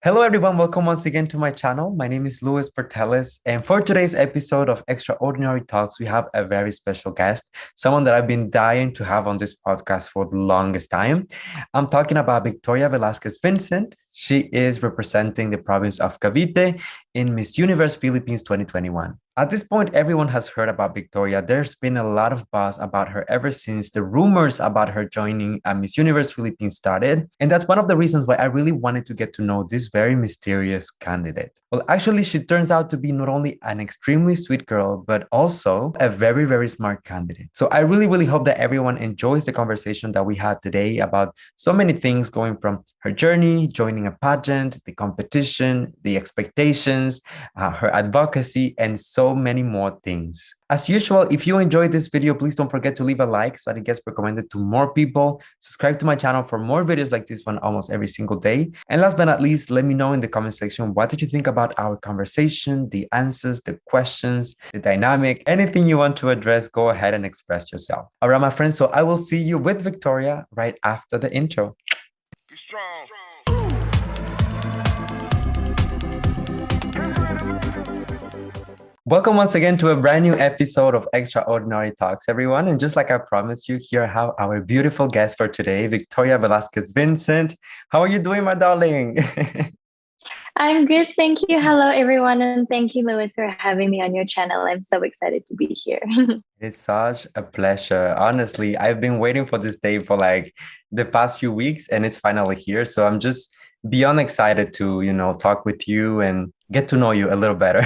Hello, everyone. Welcome once again to my channel. My name is Luis Portelles, and for today's episode of Extraordinary Talks, we have a very special guest, someone that I've been dying to have on this podcast for the longest time. I'm talking about Victoria Velasquez Vincent. She is representing the province of Cavite in Miss Universe Philippines 2021. At this point, everyone has heard about Victoria. There's been a lot of buzz about her ever since the rumors about her joining Miss Universe Philippines started. And that's one of the reasons why I really wanted to get to know this very mysterious candidate. Well, actually, she turns out to be not only an extremely sweet girl, but also a very, very smart candidate. So I really, really hope that everyone enjoys the conversation that we had today about so many things going from her journey, joining a pageant, the competition, the expectations, her advocacy, and so many more things. As usual, if you enjoyed this video, please don't forget to leave a like so that it gets recommended to more people. Subscribe to my channel for more videos like this one almost every single day. And last but not least, let me know in the comment section, what did you think about our conversation, the answers, the questions, the dynamic, anything you want to address, go ahead and express yourself. All right, my friends, so I will see you with Victoria right after the intro. Be strong. Welcome once again to a brand new episode of Extraordinary Talks, everyone. And just like I promised you, here I have our beautiful guest for today, Victoria Velasquez Vincent. How are you doing, my darling? I'm good, thank you. Hello, everyone, and thank you, Louis, for having me on your channel. I'm so excited to be here. It's such a pleasure. Honestly, I've been waiting for this day for like the past few weeks, and it's finally here. So I'm just beyond excited to, talk with you and get to know you a little better.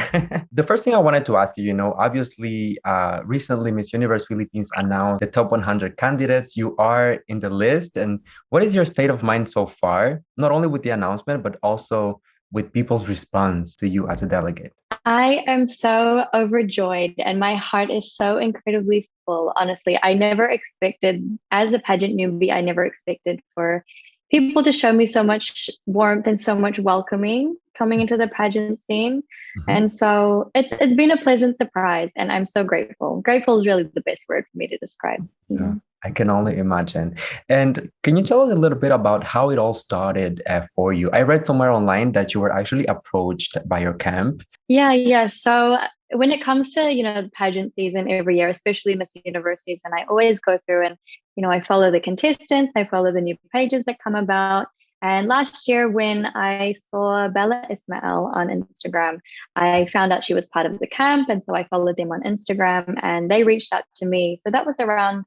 The first thing I wanted to ask you, obviously, recently Miss Universe Philippines announced the top 100 candidates. You are in the list. And what is your state of mind so far, not only with the announcement, but also with people's response to you as a delegate? I am so overjoyed, and my heart is so incredibly full. Honestly, I never expected, as a pageant newbie, I never expected for people to show me so much warmth and so much welcoming coming into the pageant scene. Mhm. And so it's been a pleasant surprise, and I'm so grateful. Grateful is really the best word for me to describe. Yeah, I can only imagine. And can you tell us a little bit about how it all started for you? I read somewhere online that you were actually approached by your camp. Yeah. So when it comes to, the pageant season every year, especially Miss Universe season, I always go through and, I follow the contestants, I follow the new pages that come about. And last year, when I saw Bella Ismael on Instagram, I found out she was part of the camp. And so I followed them on Instagram and they reached out to me. So that was around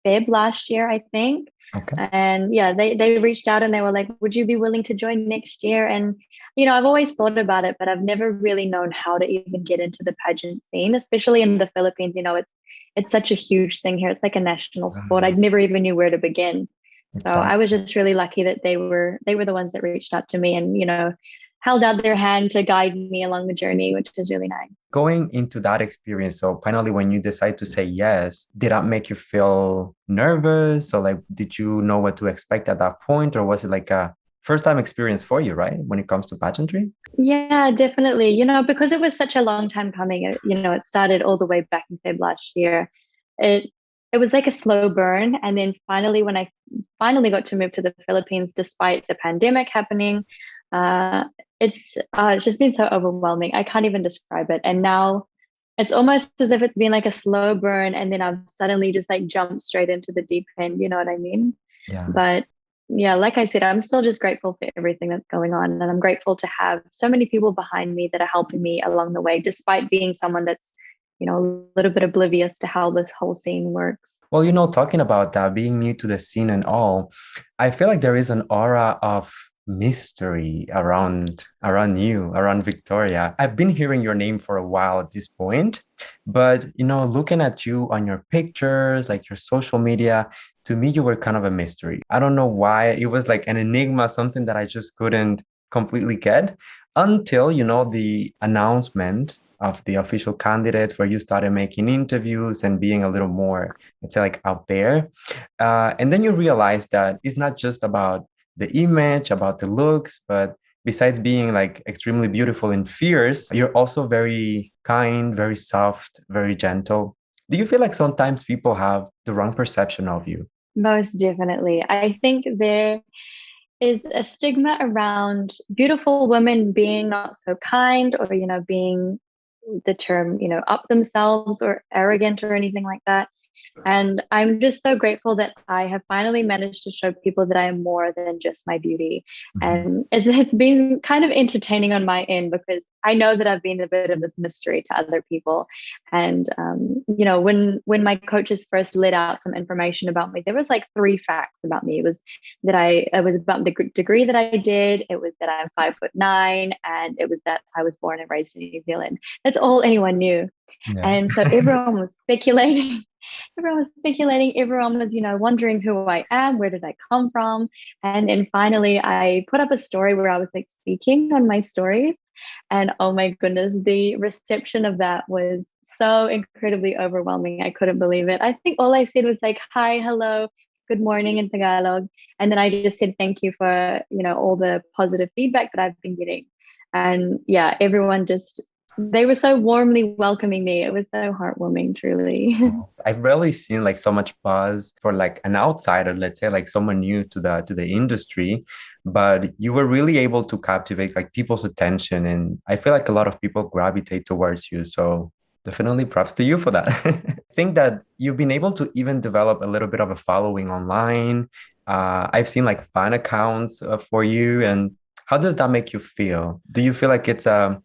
Feb last year, I think. Okay. And yeah, they reached out and they were like, would you be willing to join next year? And, I've always thought about it, but I've never really known how to even get into the pageant scene, especially in the Philippines. It's such a huge thing here. It's like a national sport. I never even knew where to begin. So Exactly. I was just really lucky that they were the ones that reached out to me and, held out their hand to guide me along the journey, which is really nice. Going into that experience, so finally, when you decide to say yes, did that make you feel nervous? Or like, did you know what to expect at that point? Or was it like a first time experience for you, right? When it comes to pageantry? Yeah, definitely. Because it was such a long time coming, it started all the way back in Feb last year. It it was like a slow burn. And then finally, when I finally got to move to the Philippines, despite the pandemic happening, uh, it's just been so overwhelming. I can't even describe it. And now it's almost as if it's been like a slow burn, and then I've suddenly just like jumped straight into the deep end. You know what I mean? Yeah. But yeah, like I said, I'm still just grateful for everything that's going on. And I'm grateful to have so many people behind me that are helping me along the way, despite being someone that's, a little bit oblivious to how this whole scene works. Well, talking about that, being new to the scene and all, I feel like there is an aura of mystery around you, around Victoria. I've been hearing your name for a while at this point, but looking at you on your pictures, like your social media, to me, you were kind of a mystery. I don't know why. It was like an enigma, something that I just couldn't completely get until, the announcement of the official candidates where you started making interviews and being a little more, let's say, like out there. And then you realize that it's not just about the image, about the looks, but besides being like extremely beautiful and fierce, you're also very kind, very soft, very gentle. Do you feel like sometimes people have the wrong perception of you? Most definitely. I think is a stigma around beautiful women being not so kind, or, being the term, up themselves or arrogant or anything like that. And I'm just so grateful that I have finally managed to show people that I am more than just my beauty. Mhm. And it's been kind of entertaining on my end, because I know that I've been a bit of this mystery to other people. And when my coaches first let out some information about me, there was like three facts about me. It was about the degree that I did. It was that I'm 5'9", and it was that I was born and raised in New Zealand. That's all anyone knew. Yeah. And so everyone was speculating. Everyone was speculating. Everyone was, wondering who I am, where did I come from? And then finally, I put up a story where I was like speaking on my stories. And oh my goodness, the reception of that was so incredibly overwhelming. I couldn't believe it. I think all I said was like, hi, hello, good morning in Tagalog. And then I just said thank you for, all the positive feedback that I've been getting. And yeah, everyone just, they were so warmly welcoming me. It was so heartwarming, truly. I've rarely seen like so much buzz for like an outsider, let's say like someone new to the industry, but you were really able to captivate like people's attention, and I feel like a lot of people gravitate towards you. So definitely props to you for that. I think that you've been able to even develop a little bit of a following online. I've seen like fan accounts for you, and how does that make you feel? Do you feel like it's a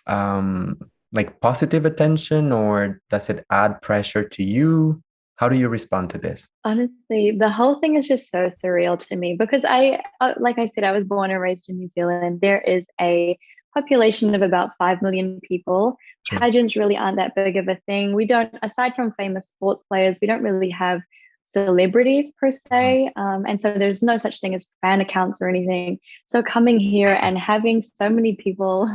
um, like positive attention, or does it add pressure to you? How do you respond to this? Honestly, the whole thing is just so surreal to me, because like I said, I was born and raised in New Zealand. There is a population of about 5 million people. True. Pageants really aren't that big of a thing. We don't, aside from famous sports players, we don't really have celebrities per Mhm. se. And so there's no such thing as fan accounts or anything. So coming here and having so many people,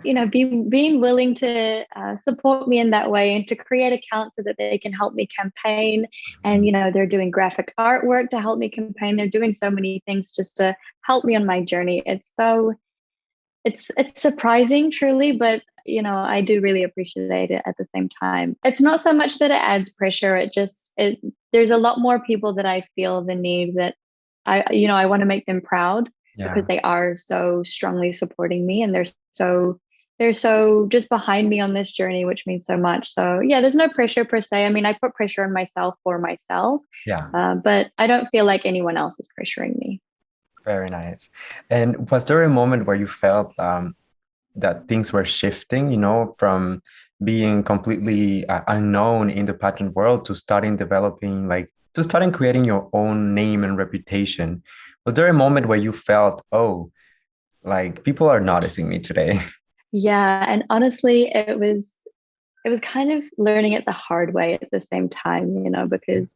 being willing to support me in that way, and to create accounts so that they can help me campaign. And, they're doing graphic artwork to help me campaign. They're doing so many things just to help me on my journey. It's surprising, truly, but I do really appreciate it at the same time. It's not so much that it adds pressure. It there's a lot more people that I feel the need that I want to make them proud, Yeah. because they are so strongly supporting me, and they're so just behind me on this journey, which means so much. So yeah, there's no pressure per se. I mean, I put pressure on myself for myself, Yeah. but I don't feel like anyone else is pressuring me. Very nice. And was there a moment where you felt that things were shifting, from being completely unknown in the pageant world to starting creating your own name and reputation? Was there a moment where you felt, oh, like people are noticing me today? Yeah, and honestly, it was kind of learning it the hard way at the same time, because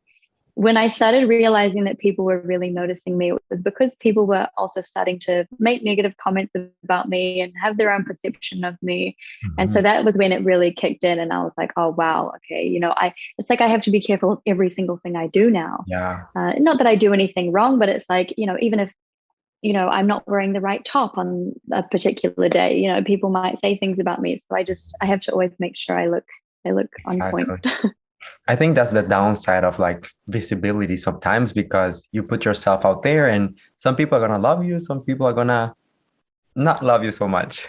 when I started realizing that people were really noticing me, it was because people were also starting to make negative comments about me and have their own perception of me. And so Mhm. that was when it really kicked in, and I was like, oh wow, okay, it's like I have to be careful of every single thing I do now. Yeah. Not that I do anything wrong, but it's like, even if I'm not wearing the right top on a particular day, people might say things about me. So I have to always make sure I look on point. Exactly. I think that's the downside of like visibility sometimes, because you put yourself out there and some people are gonna love you, some people are gonna not love you so much.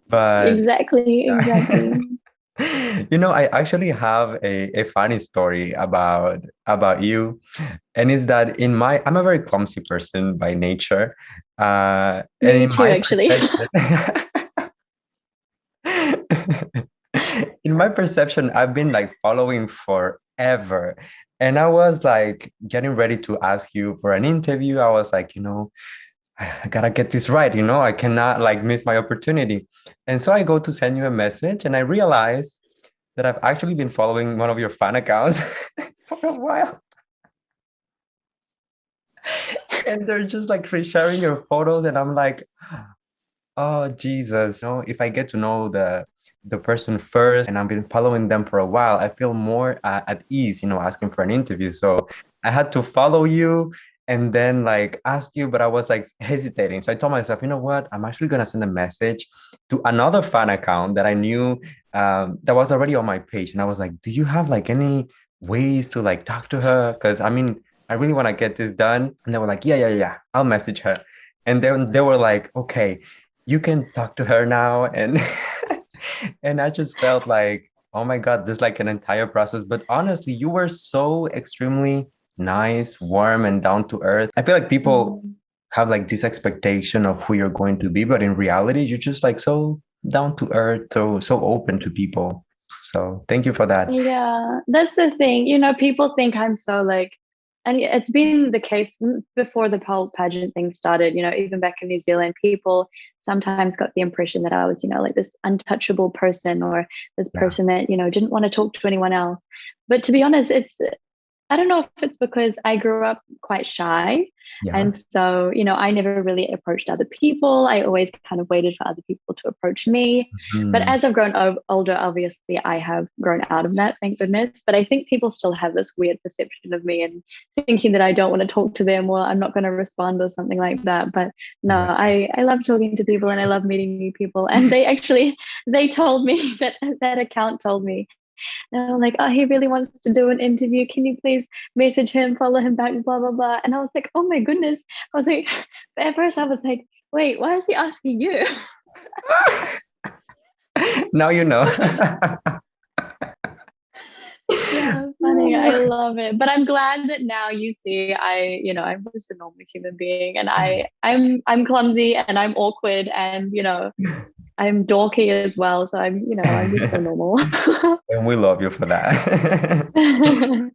But Exactly, exactly. I actually have a funny story about you. And it's that I'm a very clumsy person by nature. And Me in too, my actually. perception, in my perception, I've been like following forever. And I was like getting ready to ask you for an interview. I was like, I gotta get this right, I cannot like miss my opportunity. And so I go to send you a message and I realize that I've actually been following one of your fan accounts for a while. And they're just like sharing your photos. And I'm like, oh Jesus. If I get to know the person first and I've been following them for a while, I feel more at ease, asking for an interview. So I had to follow you and then like ask you, but I was like hesitating. So I told myself, you know what? I'm actually gonna send a message to another fan account that I knew that was already on my page. And I was like, do you have like any ways to like talk to her? Because I mean, I really want to get this done. And they were like, yeah, I'll message her. And then they were like, okay, you can talk to her now. And and I just felt like, oh my God, there's like an entire process. But honestly, you were so extremely nice, warm, and down to earth. I feel like people Mm. have like this expectation of who you're going to be, but in reality, you're just like so down to earth, so open to people. So thank you for that. Yeah, that's the thing. People think I'm so like, and it's been the case before the whole pageant thing started. Even back in New Zealand, people sometimes got the impression that I was, like this untouchable person or this Yeah, person that, didn't want to talk to anyone else. But to be honest, I don't know if it's because I grew up quite shy. yeah. And so, I never really approached other people. I always kind of waited for other people to approach me. But Mhm. as I've grown older, obviously, I have grown out of that, thank goodness. But I think people still have this weird perception of me and thinking that I don't want to talk to them or I'm not going to respond or something like that. But no, Yeah. I love talking to people and I love meeting new people. And they told me that account told me and I'm like, oh, he really wants to do an interview. Can you please message him, follow him back, blah, blah, blah. And I was like, oh my goodness. I was like, at first I was like, wait, why is he asking you? Now you know. Yeah, funny. I love it. But I'm glad that now you see I'm just a normal human being and I'm clumsy and I'm awkward and I'm dorky as well. So I'm just so normal. And we love you for that.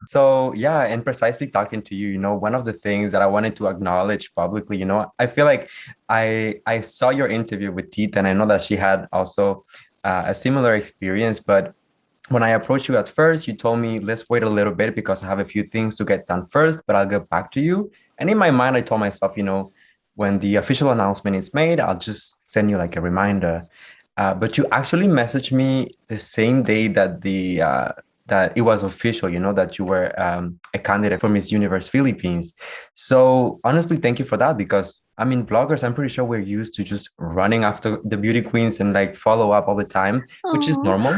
So yeah, and precisely talking to you, one of the things that I wanted to acknowledge publicly, I feel like I saw your interview with Tita, and I know that she had also a similar experience. But when I approached you at first, you told me, let's wait a little bit because I have a few things to get done first, but I'll get back to you. And in my mind, I told myself, when the official announcement is made, I'll just send you like a reminder. But you actually messaged me the same day that that it was official, that you were a candidate for Miss Universe Philippines. So honestly, thank you for that because I mean, vloggers, I'm pretty sure we're used to just running after the beauty queens and like follow up all the time, which is Oh. normal.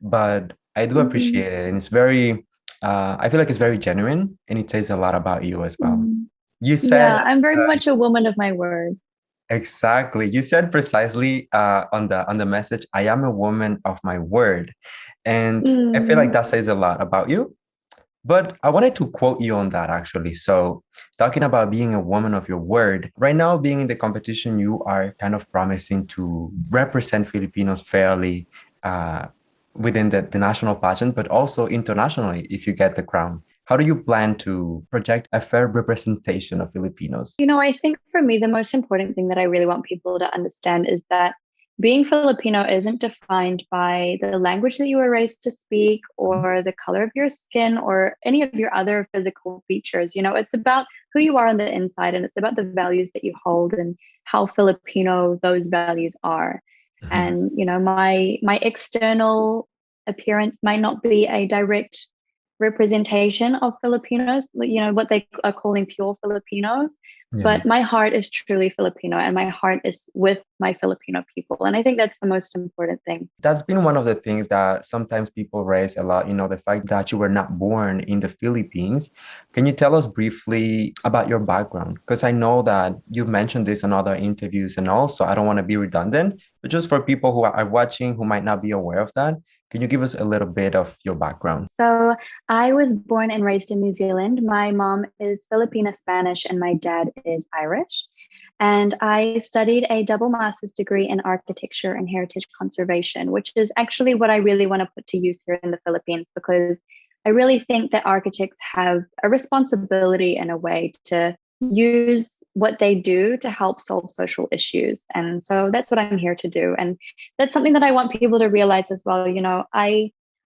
But I do Mm, appreciate it, and it's very. I feel like it's very genuine, and it says a lot about you as well. mm. You said Yeah, I'm very much a woman of my word. exactly. You said precisely on the message, I am a woman of my word. And I feel like Mm. that says a lot about you. But I wanted to quote you on that actually. So, talking about being a woman of your word, right now, being in the competition, you are kind of promising to represent Filipinos fairly uh, within the national pageant, but also internationally if you get the crown. How do you plan to project a fair representation of Filipinos? I think for me, the most important thing that I really want people to understand is that being Filipino isn't defined by the language that you were raised to speak or the color of your skin or any of your other physical features. It's about who you are on the inside and it's about the values that you hold and how Filipino those values are. Mhm. And, my external appearance might not be a direct representation of Filipinos, what they are calling pure Filipinos. Yeah. But my heart is truly Filipino and my heart is with my Filipino people. And I think that's the most important thing. That's been one of the things that sometimes people raise a lot, the fact that you were not born in the Philippines. Can you tell us briefly about your background? Because I know that you've mentioned this in other interviews and also I don't want to be redundant, but just for people who are watching who might not be aware of that, can you give us a little bit of your background? So I was born and raised in New Zealand. My mom is Filipina Spanish and my dad is Irish. And I studied a double master's degree in architecture and heritage conservation, which is actually what I really want to put to use here in the Philippines because I really think that architects have a responsibility in a way to use what they do to help solve social issues. And so that's what I'm here to do. And that's something that I want people to realize as well.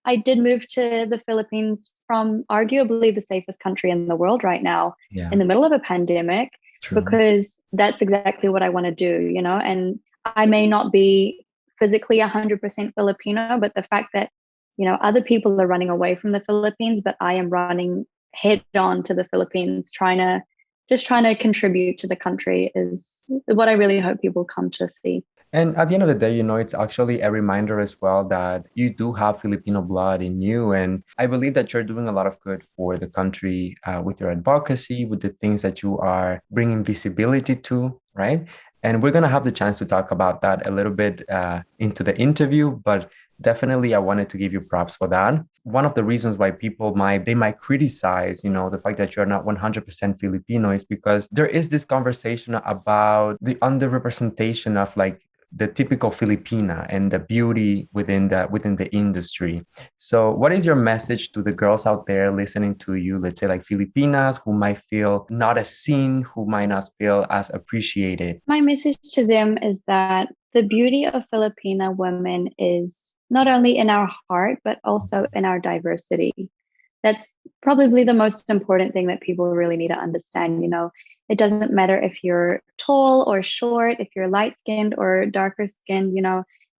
I did move to the Philippines from arguably the safest country in the world right now Yeah, in the middle of a pandemic true. because that's exactly what I want to do, and I may not be physically 100% Filipino, but the fact that, other people are running away from the Philippines, but I am running head on to the Philippines, trying to contribute to the country is what I really hope people come to see. And at the end of the day, it's actually a reminder as well that you do have Filipino blood in you. And I believe that you're doing a lot of good for the country with your advocacy, with the things that you are bringing visibility to, right? And we're going to have the chance to talk about that a little bit into the interview, but definitely I wanted to give you props for that. One of the reasons why they might criticize, the fact that you're not 100% Filipino is because there is this conversation about the underrepresentation of like the typical Filipina and the beauty within the industry. So, what is your message to the girls out there listening to you? Let's say like Filipinas who might feel not as seen, who might not feel as appreciated. My message to them is that the beauty of Filipina women is not only in our heart, but also in our diversity. That's probably the most important thing that people really need to understand. It doesn't matter if you're tall or short, if you're light skinned or darker skinned,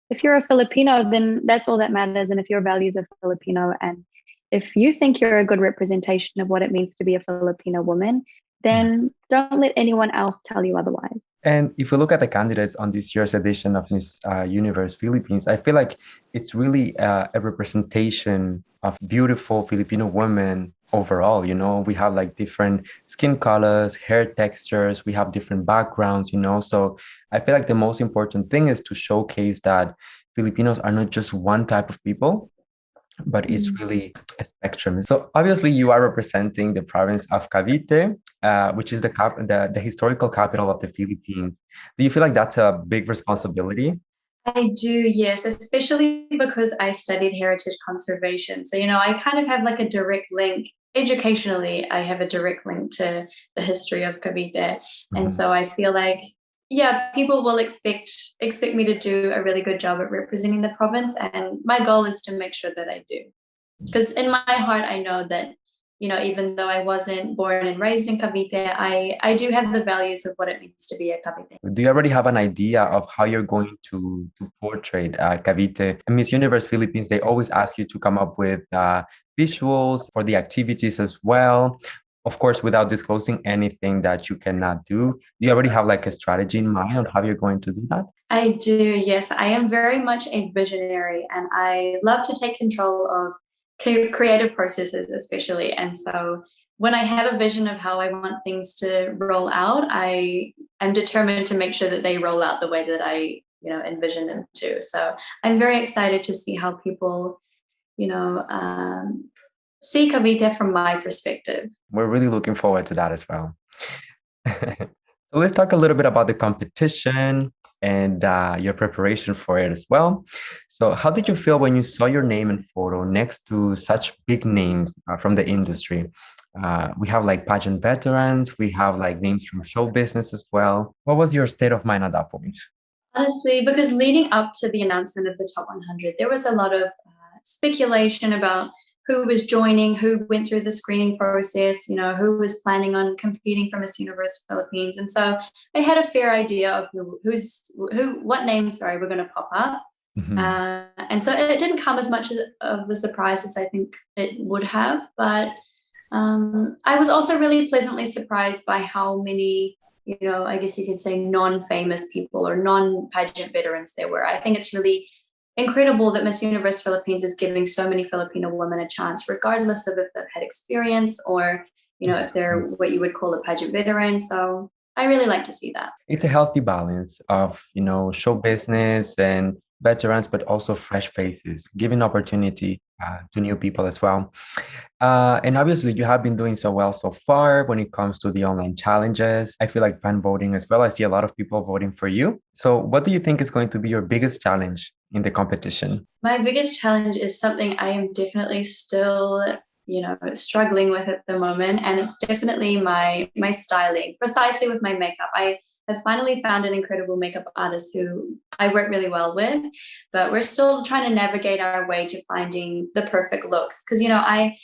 if you're a Filipino, then that's all that matters. And if your values are Filipino, and if you think you're a good representation of what it means to be a Filipino woman, then don't let anyone else tell you otherwise. And if you look at the candidates on this year's edition of Miss Universe Philippines, I feel like it's really a representation of beautiful Filipino women overall. We have like different skin colors, hair textures, we have different backgrounds, So I feel like the most important thing is to showcase that Filipinos are not just one type of people, but it's really a spectrum. So obviously you are representing the province of Cavite, which is the historical capital of the Philippines. Do you feel like that's a big responsibility? I do, yes, especially because I studied heritage conservation. So, I kind of have like a direct link. Educationally, I have a direct link to the history of Cavite. And so I feel like, yeah, people will expect me to do a really good job at representing the province. And my goal is to make sure that I do. Because in my heart, I know that, even though I wasn't born and raised in Cavite, I do have the values of what it means to be a Cavite. Do you already have an idea of how you're going to portray Cavite? And Miss Universe Philippines, they always ask you to come up with visuals for the activities as well. Of course, without disclosing anything that you cannot do. Do you already have like a strategy in mind on how you're going to do that? I do, yes. I am very much a visionary and I love to take control of creative processes, especially. And so when I have a vision of how I want things to roll out, I am determined to make sure that they roll out the way that I, envision them to. So I'm very excited to see how people, you know, um, see Cavite from my perspective. We're really looking forward to that as well. So let's talk a little bit about the competition and your preparation for it as well. So how did you feel when you saw your name and photo next to such big names from the industry? We have like pageant veterans, we have like names from show business as well. What was your state of mind at that point? Honestly, because leading up to the announcement of the top 100, there was a lot of speculation about who was joining, who went through the screening process, who was planning on competing for Miss Universe Philippines. And so I had a fair idea of what names, were going to pop up. And so it didn't come as much of a surprise as I think it would have. But I was also really pleasantly surprised by how many, I guess you could say non-famous people or non-pageant veterans there were. I think it's really incredible that Miss Universe Philippines is giving so many Filipino women a chance, regardless of if they've had experience or, if they're what you would call a pageant veteran. So I really like to see that. It's a healthy balance of, show business and veterans, but also fresh faces, giving opportunity to new people as well. And obviously, you have been doing so well so far when it comes to the online challenges. I feel like fan voting as well. I see a lot of people voting for you. So, what do you think is going to be your biggest challenge in the competition? My biggest challenge is something I am definitely still, struggling with at the moment, and it's definitely my styling, precisely with my makeup. I have finally found an incredible makeup artist who I work really well with, but we're still trying to navigate our way to finding the perfect looks. Because, I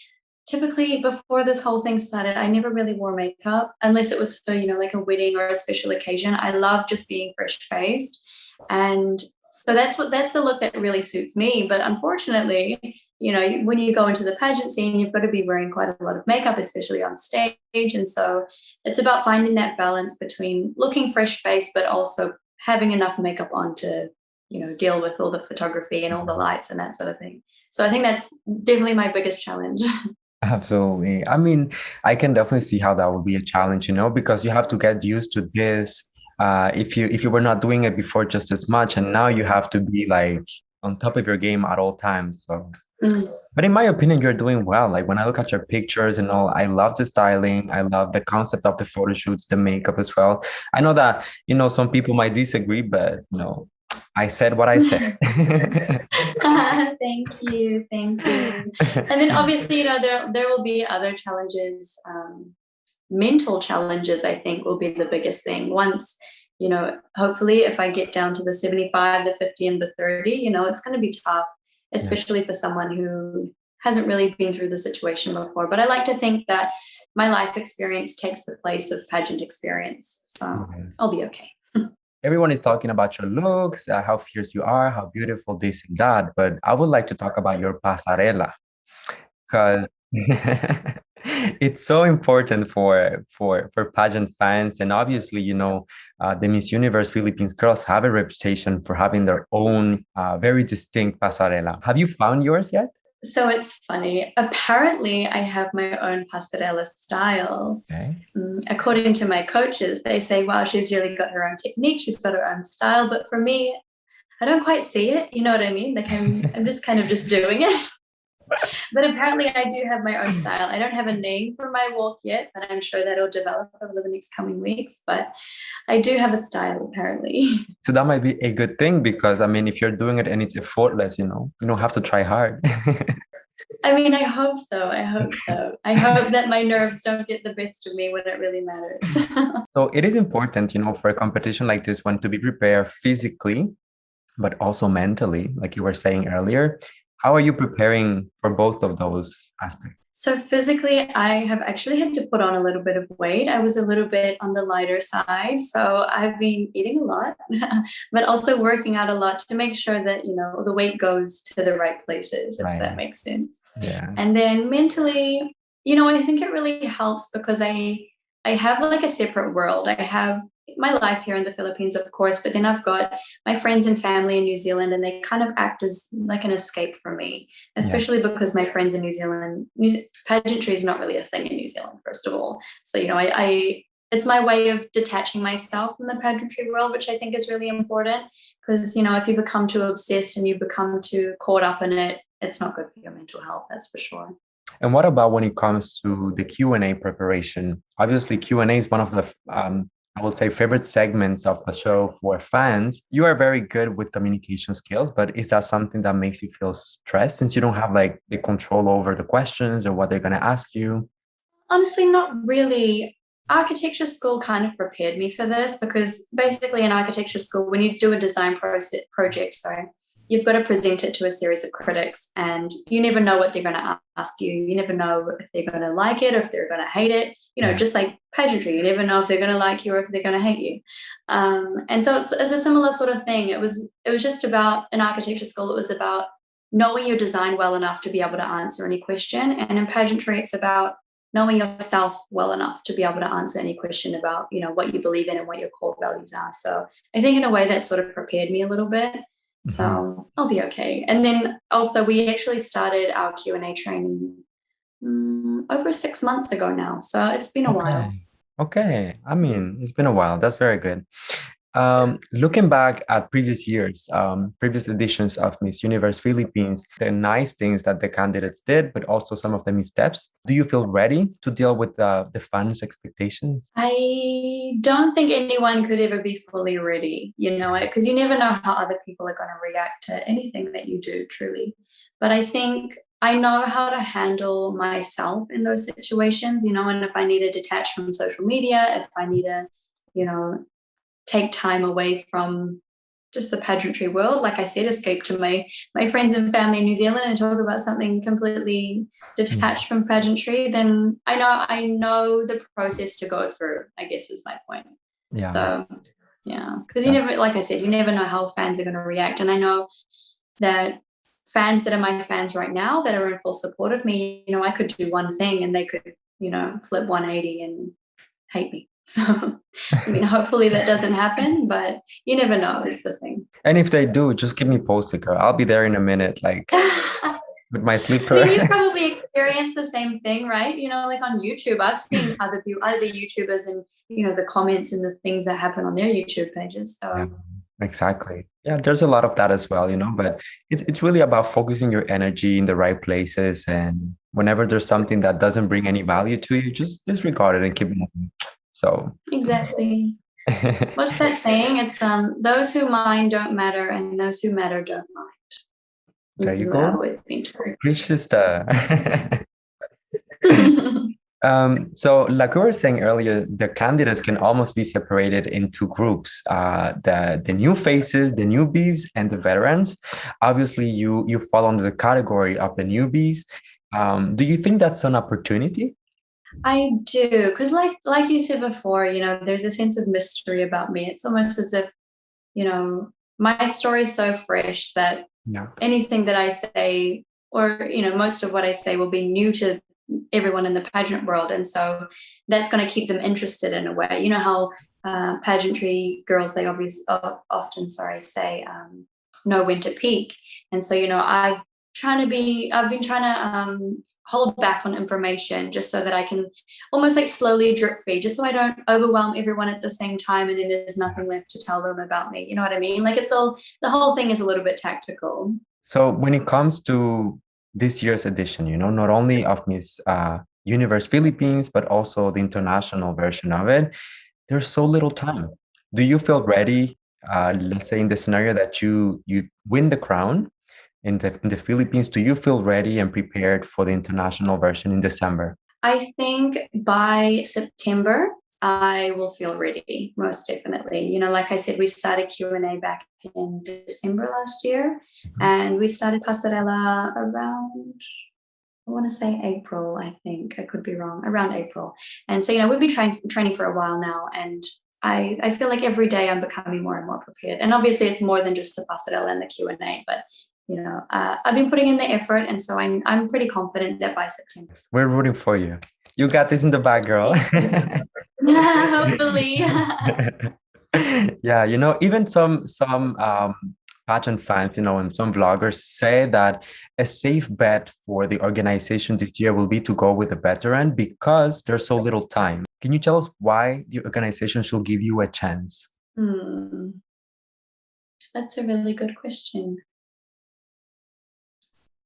typically, before this whole thing started, I never really wore makeup unless it was for, like a wedding or a special occasion. I love just being fresh faced. And so that's the look that really suits me. But unfortunately, when you go into the pageant scene, you've got to be wearing quite a lot of makeup, especially on stage. And so it's about finding that balance between looking fresh faced, but also having enough makeup on to, deal with all the photography and all the lights and that sort of thing. So I think that's definitely my biggest challenge. Absolutely. I mean, I can definitely see how that would be a challenge, because you have to get used to this. If you were not doing it before just as much, and now you have to be like on top of your game at all times. So, but in my opinion, you're doing well. Like when I look at your pictures and all, I love the styling. I love the concept of the photo shoots, the makeup as well. I know that, some people might disagree, but I said what I said. Thank you. And then obviously, there will be other challenges. Mental challenges, I think, will be the biggest thing. Once, hopefully if I get down to the 75, the 50 and the 30, it's going to be tough, especially for someone who hasn't really been through the situation before. But I like to think that my life experience takes the place of pageant experience. So I'll be okay. Everyone is talking about your looks, how fierce you are, how beautiful this and that. But I would like to talk about your pasarela, because it's so important for pageant fans. And obviously, the Miss Universe Philippines girls have a reputation for having their own very distinct pasarela. Have you found yours yet? So it's funny. Apparently, I have my own pasarela style. Okay. According to my coaches, they say, wow, she's really got her own technique. She's got her own style. But for me, I don't quite see it. You know what I mean? Like I'm just kind of just doing it. But apparently I do have my own style. I don't have a name for my walk yet, but I'm sure that'll develop over the next coming weeks. But I do have a style, apparently. So that might be a good thing, because I mean, if you're doing it and it's effortless, you don't have to try hard. I mean, I hope so. I hope that my nerves don't get the best of me when it really matters. So it is important, for a competition like this one, to be prepared physically, but also mentally, like you were saying earlier. How are you preparing for both of those aspects? So physically, I have actually had to put on a little bit of weight. I was a little bit on the lighter side. So I've been eating a lot, but also working out a lot to make sure that, the weight goes to the right places, if that makes sense. Yeah. And then mentally, I think it really helps because I have like a separate world. I have my life here in the Philippines, of course, but then I've got my friends and family in New Zealand, and they kind of act as like an escape for me, especially because my friends in New Zealand, pageantry is not really a thing in New Zealand, first of all. So, it's my way of detaching myself from the pageantry world, which I think is really important because, if you become too obsessed and you become too caught up in it, it's not good for your mental health, that's for sure. And what about when it comes to the Q&A preparation? Obviously, Q&A is one of the I would say favorite segments of the show for fans. You are very good with communication skills, but is that something that makes you feel stressed since you don't have like the control over the questions or what they're going to ask you? Honestly, not really. Architecture school kind of prepared me for this because basically in architecture school, when you do a design project, you've got to present it to a series of critics and you never know what they're going to ask you. You never know if they're going to like it or if they're going to hate it. Just like pageantry, you never know if they're going to like you or if they're going to hate you. And so it's a similar sort of thing. It was just about, in architecture school, it was about knowing your design well enough to be able to answer any question. And in pageantry, it's about knowing yourself well enough to be able to answer any question about, what you believe in and what your core values are. So I think in a way that sort of prepared me a little bit. So I'll be okay. And then also we actually started our Q&A training over 6 months ago now. So it's been a while. Okay. I mean, it's been a while. That's very good. Looking back at previous years, previous editions of Miss Universe Philippines, the nice things that the candidates did, but also some of the missteps. Do you feel ready to deal with the fans' expectations? I don't think anyone could ever be fully ready, because you never know how other people are going to react to anything that you do, truly. But I think I know how to handle myself in those situations, and if I need to detach from social media, if I need to, take time away from just the pageantry world, like I said, escape to my friends and family in New Zealand and talk about something completely detached from pageantry, then I know the process to go through, I guess is my point. Yeah. So yeah, because you never, like I said, you never know how fans are going to react. And I know that fans that are my fans right now that are in full support of me, I could do one thing and they could, flip 180 and hate me. So, I mean, hopefully that doesn't happen, but you never know is the thing. And if they do, just keep me posted, girl. I'll be there in a minute, like with my slipper. I mean, you probably experienced the same thing, right? You know, like on YouTube, I've seen other people, other YouTubers, and you know the comments and the things that happen on their YouTube pages. So Yeah, exactly. Yeah, there's a lot of that as well, but it's really about focusing your energy in the right places. And whenever there's something that doesn't bring any value to you, just disregard it and keep moving. So exactly. What's that saying? It's those who mind don't matter, and those who matter don't mind. There you That's go. what I've always been told. Preach, sister. So like we were saying earlier, the candidates can almost be separated into groups. The new faces, the newbies, and the veterans. Obviously, you fall under the category of the newbies. Do you think that's an opportunity? I do, because like you said before, you know, there's a sense of mystery about me. It's almost as if, you know, my story is so fresh that anything that I say, or you know, most of what I say will be new to everyone in the pageant world, and so that's going to keep them interested in a way. You know how pageantry girls, they often say know when to peak, and so you know I've been trying to hold back on information just so that I can almost like slowly drip feed, just so I don't overwhelm everyone at the same time and then there's nothing left to tell them about me. You know what I mean? Like the whole thing is a little bit tactical. So when it comes to this year's edition, not only of Miss Universe Philippines, but also the international version of it, there's so little time. Do you feel ready? Let's say in the scenario that you win the crown in the Philippines, do you feel ready and prepared for the international version in December? I think by September, I will feel ready, most definitely. You know, like I said, we started Q&A back in December last year, and we started Pasarella around, I want to say April, I think. I could be wrong, around April. And so, you know, we've been training for a while now, and I feel like every day I'm becoming more and more prepared. And obviously it's more than just the Pasarella and the Q&A, but you know, I've been putting in the effort, and so I'm pretty confident that by September. We're rooting for you. You got this in the bag, girl. Hopefully. Yeah, even some pageant fans, and some vloggers say that a safe bet for the organization this year will be to go with a veteran because there's so little time. Can you tell us why the organization should give you a chance? That's a really good question.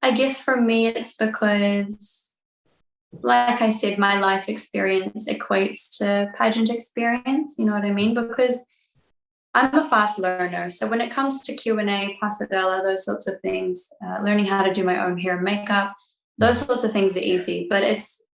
I guess for me, it's because, like I said, my life experience equates to pageant experience. You know what I mean? Because I'm a fast learner. So when it comes to Q&A, Pasarella, those sorts of things, learning how to do my own hair and makeup, those sorts of things are easy. But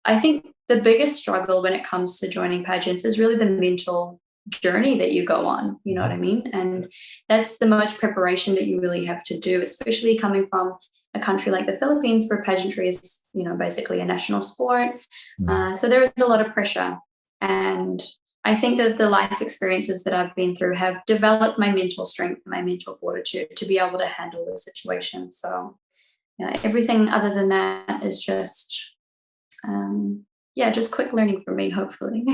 I think the biggest struggle when it comes to joining pageants is really the mental journey that you go on. You know what I mean? And that's the most preparation that you really have to do, especially coming from a country like the Philippines, where pageantry is, you know, basically a national sport. So there is a lot of pressure. And I think that the life experiences that I've been through have developed my mental strength, my mental fortitude to be able to handle the situation. So, everything other than that is just, just quick learning for me, hopefully.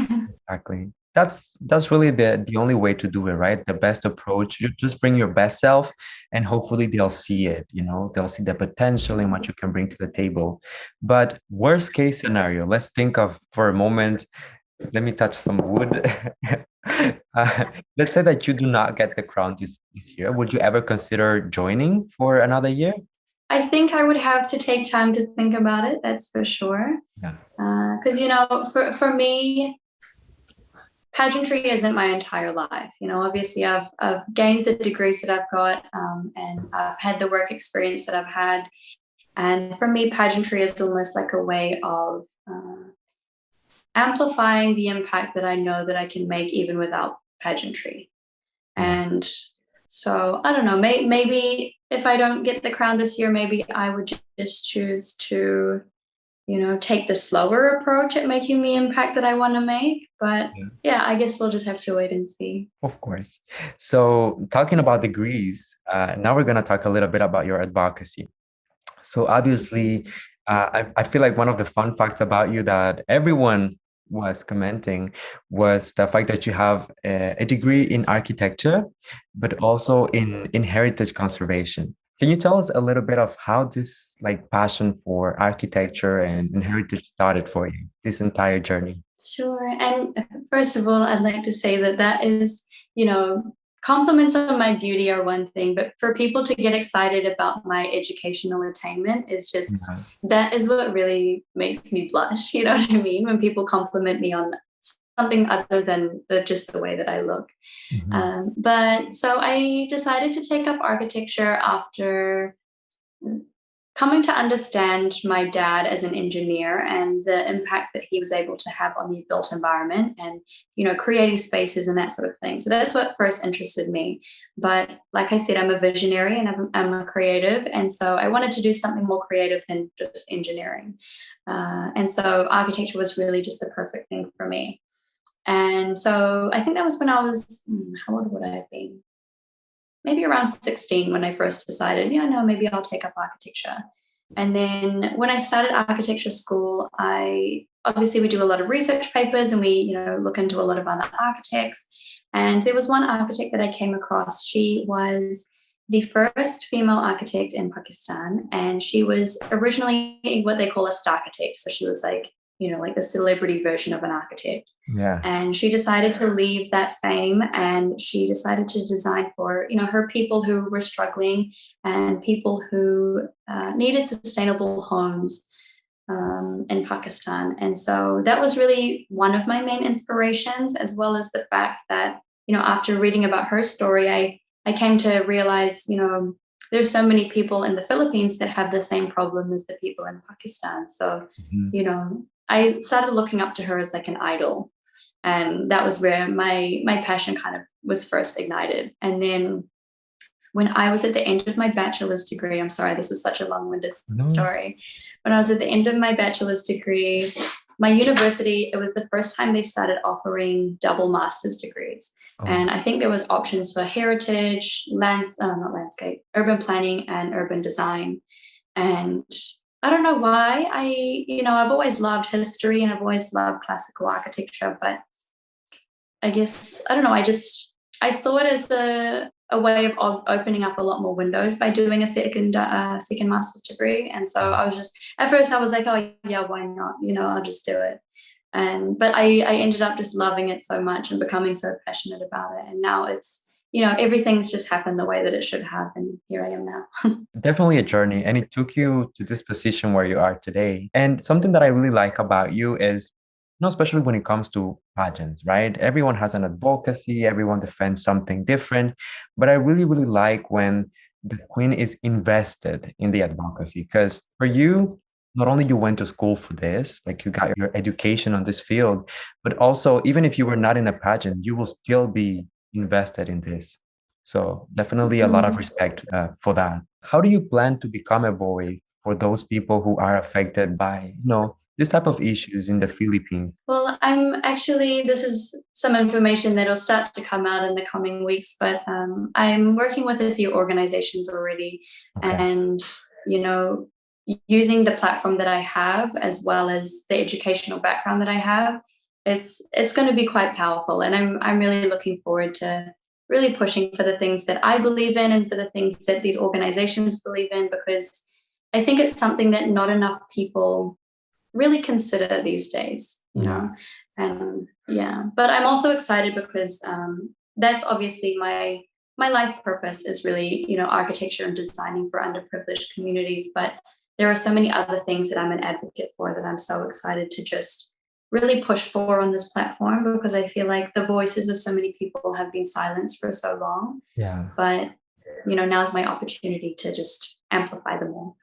Exactly. That's really the only way to do it, right? The best approach. You just bring your best self, and hopefully they'll see it. They'll see the potential in what you can bring to the table. But worst case scenario, let's think of for a moment. Let me touch some wood. Let's say that you do not get the crown this year. Would you ever consider joining for another year? I think I would have to take time to think about it. That's for sure. Yeah. Because for me, pageantry isn't my entire life. Obviously I've gained the degrees that I've got, and I've had the work experience that I've had. And for me, pageantry is almost like a way of amplifying the impact that I know that I can make even without pageantry. And so I don't know, maybe if I don't get the crown this year, maybe I would just choose to take the slower approach at making the impact that I want to make. But I guess we'll just have to wait and see. Of course. So talking about degrees, now we're going to talk a little bit about your advocacy. So obviously, I feel like one of the fun facts about you that everyone was commenting was the fact that you have a degree in architecture, but also in heritage conservation. Can you tell us a little bit of how this like passion for architecture and heritage started for you, this entire journey? Sure. And first of all, I'd like to say that that is, you know, compliments on my beauty are one thing, but for people to get excited about my educational attainment is just, Yeah. that is what really makes me blush. You know what I mean? When people compliment me on something other than just the way that I look. Mhm. But so I decided to take up architecture after coming to understand my dad as an engineer and the impact that he was able to have on the built environment and, you know, creating spaces and that sort of thing. So that's what first interested me. But like I said, I'm a visionary and I'm a creative, and so I wanted to do something more creative than just engineering. And so architecture was really just the perfect thing for me. And so I think that was when I was, how old would I have been? Maybe around 16 when I first decided, yeah, no, maybe I'll take up architecture. And then when I started architecture school, I obviously we do a lot of research papers and we, you know, look into a lot of other architects. And there was one architect that I came across. She was the first female architect in Pakistan, and she was originally what they call a star architect. So she was like, you know, like the celebrity version of an architect. Yeah. And she decided to leave that fame and she decided to design for, you know, her people who were struggling and people who needed sustainable homes in Pakistan. And so that was really one of my main inspirations, as well as the fact that, you know, after reading about her story, I came to realize, you know, there's so many people in the Philippines that have the same problem as the people in Pakistan. So, Mhm. you know, I started looking up to her as like an idol, and that was where my passion kind of was first ignited. And then when I was at the end of my bachelor's degree, I'm sorry, this is such a long-winded No. story. When I was at the end of my bachelor's degree, my university, it was the first time they started offering double master's degrees. Oh. And I think there was options for heritage, not landscape, urban planning and urban design. And I don't know why you know, I've always loved history and I've always loved classical architecture, but I guess I don't know. I saw it as a way of opening up a lot more windows by doing a second master's degree. And so I was just at first I was like, oh yeah, why not? You know, I'll just do it. And but I ended up just loving it so much and becoming so passionate about it. And now it's, you know, everything's just happened the way that it should have, and here I am now. Definitely a journey, and it took you to this position where you are today. And something that I really like about you is, you know, especially when it comes to pageants, right? Everyone has an advocacy, everyone defends something different. But I really, really like when the queen is invested in the advocacy. Because for you, not only you went to school for this, like you got your education on this field, but also even if you were not in a pageant, you will still be invested in this. So definitely a lot of respect for that. How do you plan to become a voice for those people who are affected by, you know, this type of issues in the Philippines? Well, this is some information that'll start to come out in the coming weeks, but I'm working with a few organizations already. Okay. And, you know, using the platform that I have, as well as the educational background that I have, it's going to be quite powerful. And I'm really looking forward to really pushing for the things that I believe in and for the things that these organizations believe in, because I think it's something that not enough people really consider these days, you Yeah. know. And yeah, but I'm also excited because that's obviously my life purpose is really, you know, architecture and designing for underprivileged communities. But there are so many other things that I'm an advocate for that I'm so excited to just really push for on this platform, because I feel like the voices of so many people have been silenced for so long. Yeah. But, you know, now's my opportunity to just amplify them all.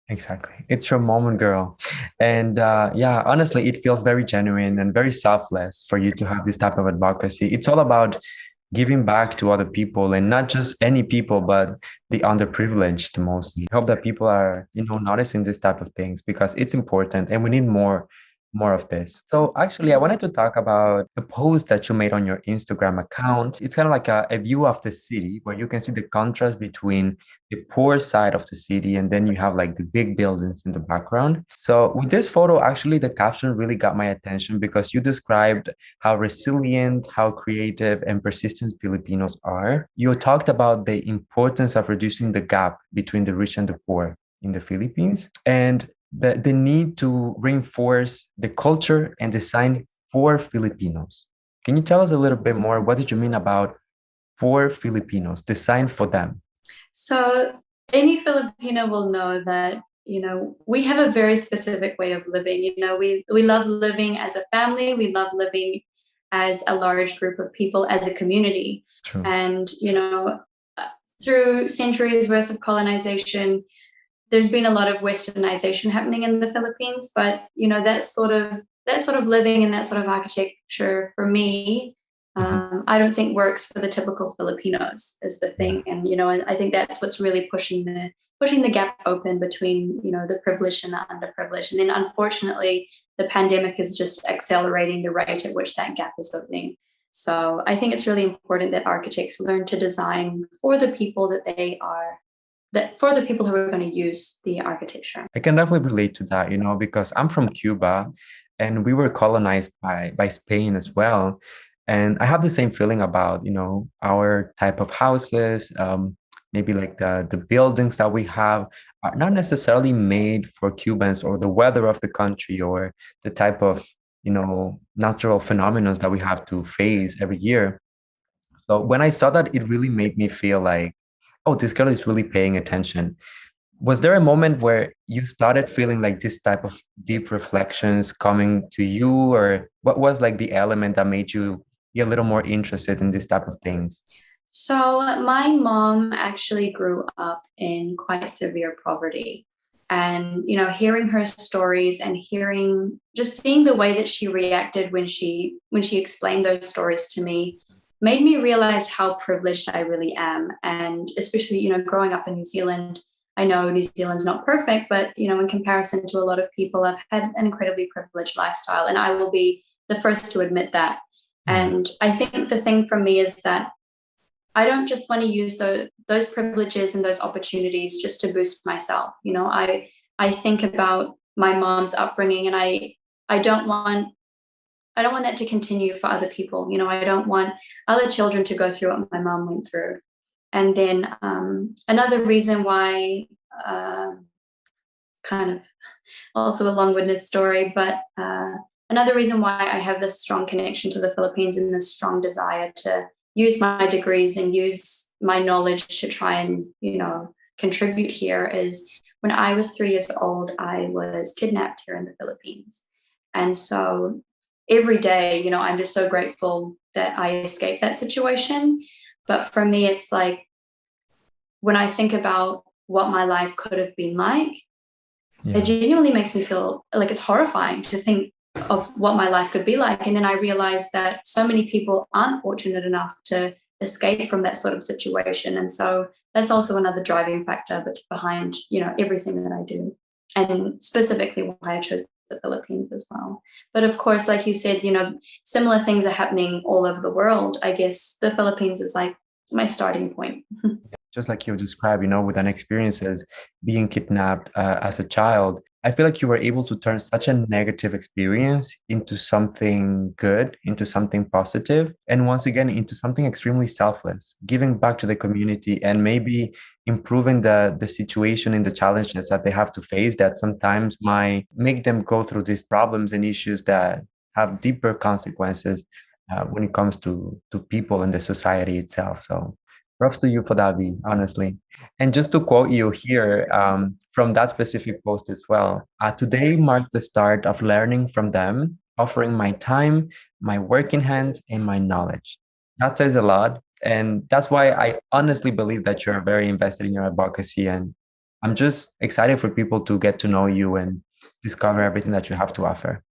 Exactly. It's your moment, girl. And yeah, honestly, it feels very genuine and very selfless for you to have this type of advocacy. It's all about giving back to other people, and not just any people, but the underprivileged mostly. I hope that people are, you know, noticing this type of things because it's important and we need more more of this. So actually, I wanted to talk about the post that you made on your Instagram account. It's kind of like a view of the city where you can see the contrast between the poor side of the city and then you have like the big buildings in the background. So with this photo, actually, the caption really got my attention because you described how resilient, how creative, and persistent Filipinos are. You talked about the importance of reducing the gap between the rich and the poor in the Philippines and the need to reinforce the culture and design for Filipinos. Can you tell us a little bit more? What did you mean about for Filipinos, designed for them? So any Filipino will know that, you know, we have a very specific way of living. You know, we love living as a family, we love living as a large group of people, as a community. True. And, you know, through centuries worth of colonization, there's been a lot of westernization happening in the Philippines, but you know, that sort of living and that sort of architecture for me, I don't think works for the typical Filipinos is the thing. And you know, I think that's what's really pushing the gap open between, you know, the privileged and the underprivileged. And then unfortunately the pandemic is just accelerating the rate at which that gap is opening. So I think it's really important that architects learn to design for the people for the people who are going to use the architecture. I can definitely relate to that, you know, because I'm from Cuba and we were colonized by Spain as well. And I have the same feeling about, you know, our type of houses, maybe like the buildings that we have are not necessarily made for Cubans or the weather of the country or the type of, you know, natural phenomena that we have to face every year. So when I saw that, it really made me feel like, oh, this girl is really paying attention. Was there a moment where you started feeling like this type of deep reflections coming to you, or what was like the element that made you be a little more interested in this type of things? So my mom actually grew up in quite severe poverty. And, you know, hearing her stories and just seeing the way that she reacted when she explained those stories to me made me realize how privileged I really am. And especially, you know, growing up in New Zealand, I know New Zealand's not perfect, but, you know, in comparison to a lot of people, I've had an incredibly privileged lifestyle, and I will be the first to admit that. And I think the thing for me is that I don't just want to use those privileges and those opportunities just to boost myself. You know, I think about my mom's upbringing, and I don't want that to continue for other people. You know, I don't want other children to go through what my mom went through. And then another reason why, kind of also a long-winded story, but another reason why I have this strong connection to the Philippines and this strong desire to use my degrees and use my knowledge to try and, you know, contribute here is when I was 3 years old, I was kidnapped here in the Philippines. And so every day, you know, I'm just so grateful that I escaped that situation. But for me, it's like when I think about what my life could have been like, it genuinely makes me feel like it's horrifying to think of what my life could be like. And then I realized that so many people aren't fortunate enough to escape from that sort of situation. And so that's also another driving factor behind, you know, everything that I do, and specifically why I chose the Philippines as well. But of course, like you said, you know, similar things are happening all over the world. I guess the Philippines is like my starting point. Just like you described, you know, with an experience as being kidnapped as a child, I feel like you were able to turn such a negative experience into something good, into something positive, and once again, into something extremely selfless, giving back to the community and maybe improving the situation and the challenges that they have to face that sometimes might make them go through these problems and issues that have deeper consequences when it comes to people and the society itself. So props to you for that, V, honestly. And just to quote you here from that specific post as well, today marked the start of learning from them, offering my time, my working hands, and my knowledge. That says a lot. And that's why I honestly believe that you're very invested in your advocacy. And I'm just excited for people to get to know you and discover everything that you have to offer.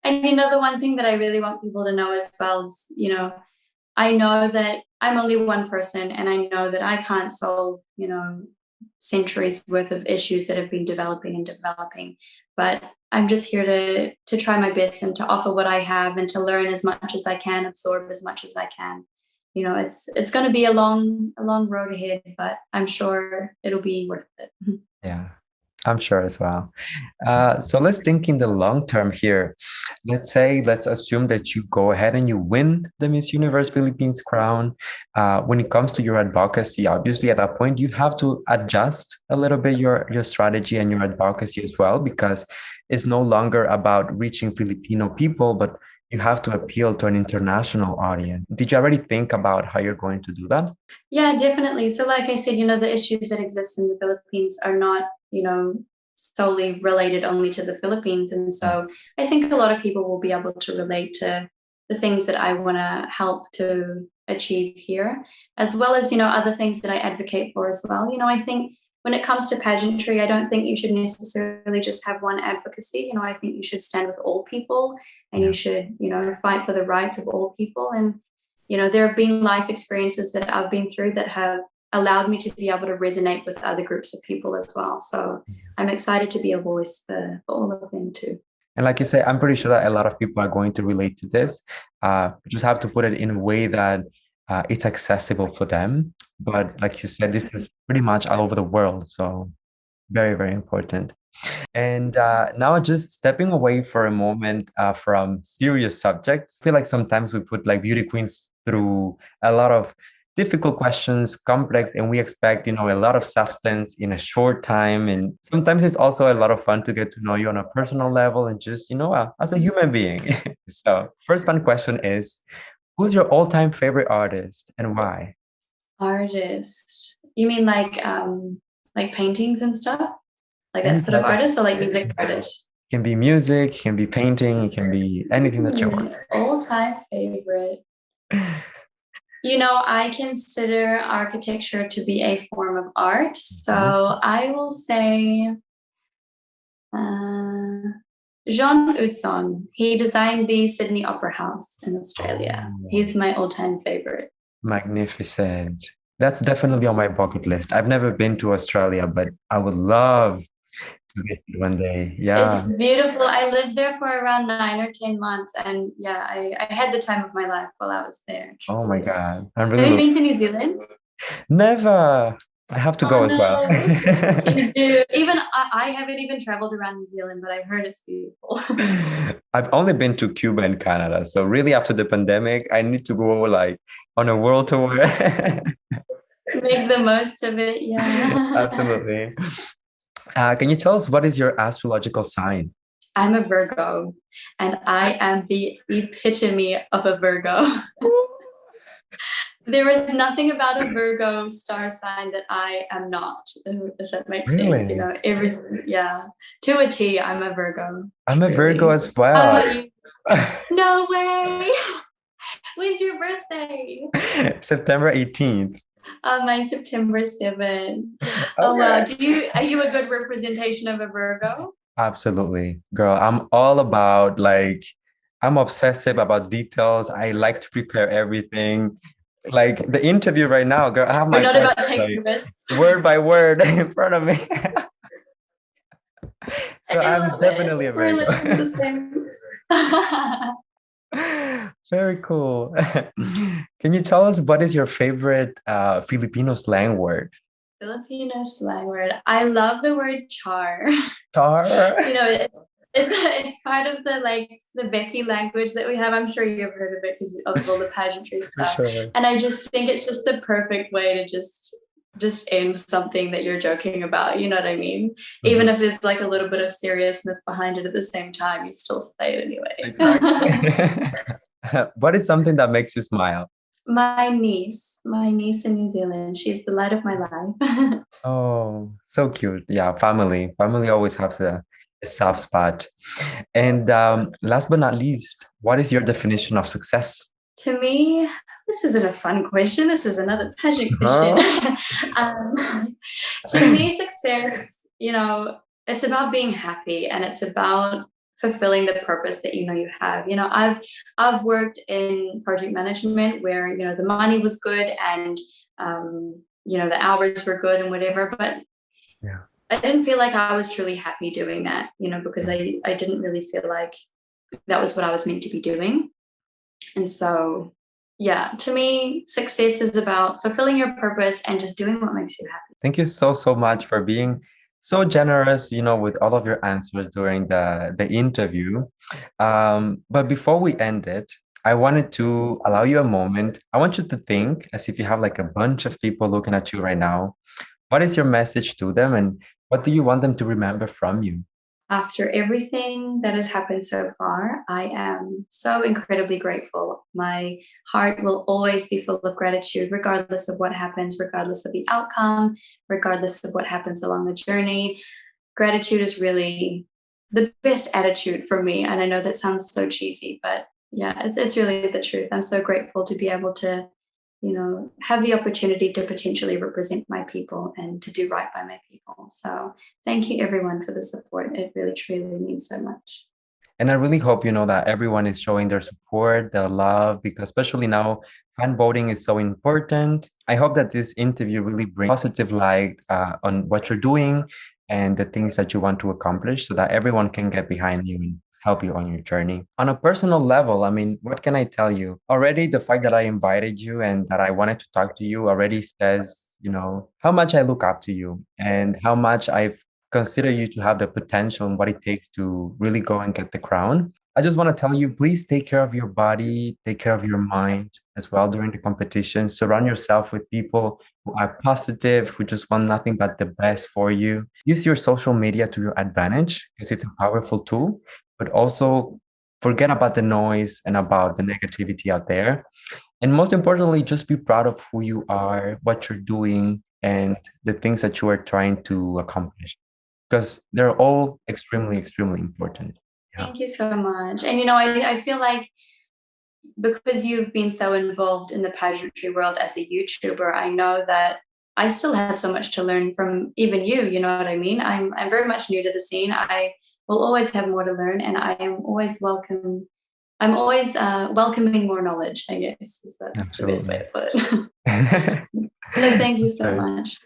And you know, the one thing that I really want people to know as well is, you know, I know that I'm only one person, and I know that I can't solve, you know, centuries worth of issues that have been developing and developing. But I'm just here to try my best and to offer what I have and to learn as much as I can, absorb as much as I can. It's going to be a long road ahead, but I'm sure it'll be worth it. Yeah, I'm sure as well. So let's think in the long term here. Let's assume that you go ahead and you win the Miss Universe Philippines crown. When it comes to your advocacy, obviously at that point you have to adjust a little bit your strategy and your advocacy as well, because it's no longer about reaching Filipino people, but you have to appeal to an international audience. Did you already think about how you're going to do that? Yeah, definitely. So like I said, the issues that exist in the Philippines are not, solely related only to the Philippines. And so I think a lot of people will be able to relate to the things that I want to help to achieve here, as well as, other things that I advocate for as well. I think when it comes to pageantry, I don't think you should necessarily just have one advocacy. I think you should stand with all people and you should, fight for the rights of all people. And, there have been life experiences that I've been through that have allowed me to be able to resonate with other groups of people as well. So I'm excited to be a voice for all of them too. And like you say, I'm pretty sure that a lot of people are going to relate to this. You just have to put it in a way that it's accessible for them. But like you said, this is pretty much all over the world. So very, very important. And now just stepping away for a moment from serious subjects, I feel like sometimes we put like beauty queens through a lot of difficult questions, complex, and we expect, a lot of substance in a short time. And sometimes it's also a lot of fun to get to know you on a personal level and just, as a human being. So first fun question is, who's your all-time favorite artist and why? Artist? You mean like paintings and stuff? Like that sort of artist, or like music artist? It can be music, it can be painting, it can be anything that you want. All-time favorite. I consider architecture to be a form of art. So I will say Jean Hudson. He designed the Sydney Opera House in Australia. He's my all-time favorite. Magnificent. That's definitely on my bucket list. I've never been to Australia, but I would love to visit one day. Yeah. It's beautiful. I lived there for around 9 or 10 months. And yeah, I had the time of my life while I was there. Oh my God. Have you been to New Zealand? Never. I have to go as well. You do. Even I haven't even traveled around New Zealand, but I heard it's beautiful. I've only been to Cuba and Canada. So really after the pandemic, I need to go like on a world tour. Make the most of it. Yeah. Absolutely. Can you tell us what is your astrological sign? I'm a Virgo, and I am the epitome of a Virgo. There is nothing about a Virgo star sign that I am not, if that makes sense. Everything, yeah. To a T, I'm a Virgo. I'm a Virgo as well. No way. When's your birthday? September 18th. Mine's September 7th. Okay. Oh wow. Are you a good representation of a Virgo? Absolutely. Girl, I'm all about I'm obsessive about details. I like to prepare everything. Like the interview right now, girl, I have my not about taking risks. Word by word in front of me. So I'm definitely a Virgo. Very cool. Can you tell us what is your favorite Filipino slang word? Filipino slang word. I love the word char. Char? It's part of the Becky language that we have. I'm sure you've heard of it because of all the pageantry stuff. Sure. And I just think it's just the perfect way to just end something that you're joking about. You know what I mean? Mm-hmm. Even if there's like a little bit of seriousness behind it at the same time, you still say it anyway. Exactly. What is something that makes you smile? My niece in New Zealand. She's the light of my life. Oh, so cute. Yeah, family always has a soft spot. And last but not least, what is your definition of success? To me, this isn't a fun question. This is another pageant question. To me, success, it's about being happy, and it's about fulfilling the purpose that you have. I've worked in project management where the money was good and the hours were good and whatever, but I didn't feel like I was truly happy doing that, because I didn't really feel like that was what I was meant to be doing. And so, yeah, to me, success is about fulfilling your purpose and just doing what makes you happy. Thank you so, so much for being so generous, with all of your answers during the interview. But before we end it, I wanted to allow you a moment. I want you to think as if you have like a bunch of people looking at you right now. What is your message to them, and what do you want them to remember from you? After everything that has happened so far, I am so incredibly grateful. My heart will always be full of gratitude, regardless of what happens, regardless of the outcome, regardless of what happens along the journey. Gratitude is really the best attitude for me. And I know that sounds so cheesy, but yeah, it's really the truth. I'm so grateful to be able to, have the opportunity to potentially represent my people and to do right by my people. So thank you everyone for the support. It really, truly means so much. And I really hope that everyone is showing their support, their love, because especially now, fan voting is so important. I hope that this interview really brings positive light on what you're doing and the things that you want to accomplish, so that everyone can get behind you and help you on your journey. On a personal level, I mean, what can I tell you? Already, the fact that I invited you and that I wanted to talk to you already says, how much I look up to you and how much I've consider you to have the potential and what it takes to really go and get the crown. I just want to tell you, please take care of your body, take care of your mind as well during the competition. Surround yourself with people who are positive, who just want nothing but the best for you. Use your social media to your advantage because it's a powerful tool, but also forget about the noise and about the negativity out there. And most importantly, just be proud of who you are, what you're doing, and the things that you are trying to accomplish, because they're all extremely, extremely important. Yeah. Thank you so much. And, I feel like because you've been so involved in the pageantry world as a YouTuber, I know that I still have so much to learn from even you. You know what I mean? I'm very much new to the scene. I will always have more to learn, and I am always welcome. I'm always welcoming more knowledge, I guess, is the best way to put it. So thank you so much.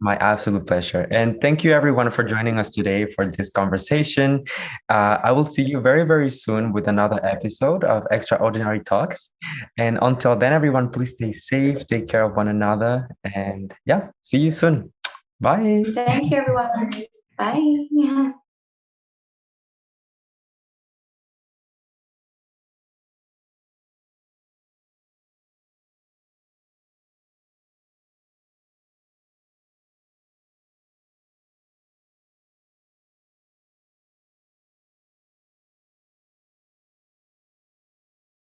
My absolute pleasure. And thank you everyone for joining us today for this conversation. I will see you very, very soon with another episode of Extraordinary Talks. And until then, everyone, please stay safe, take care of one another. And yeah, see you soon. Bye. Thank you, everyone. Bye.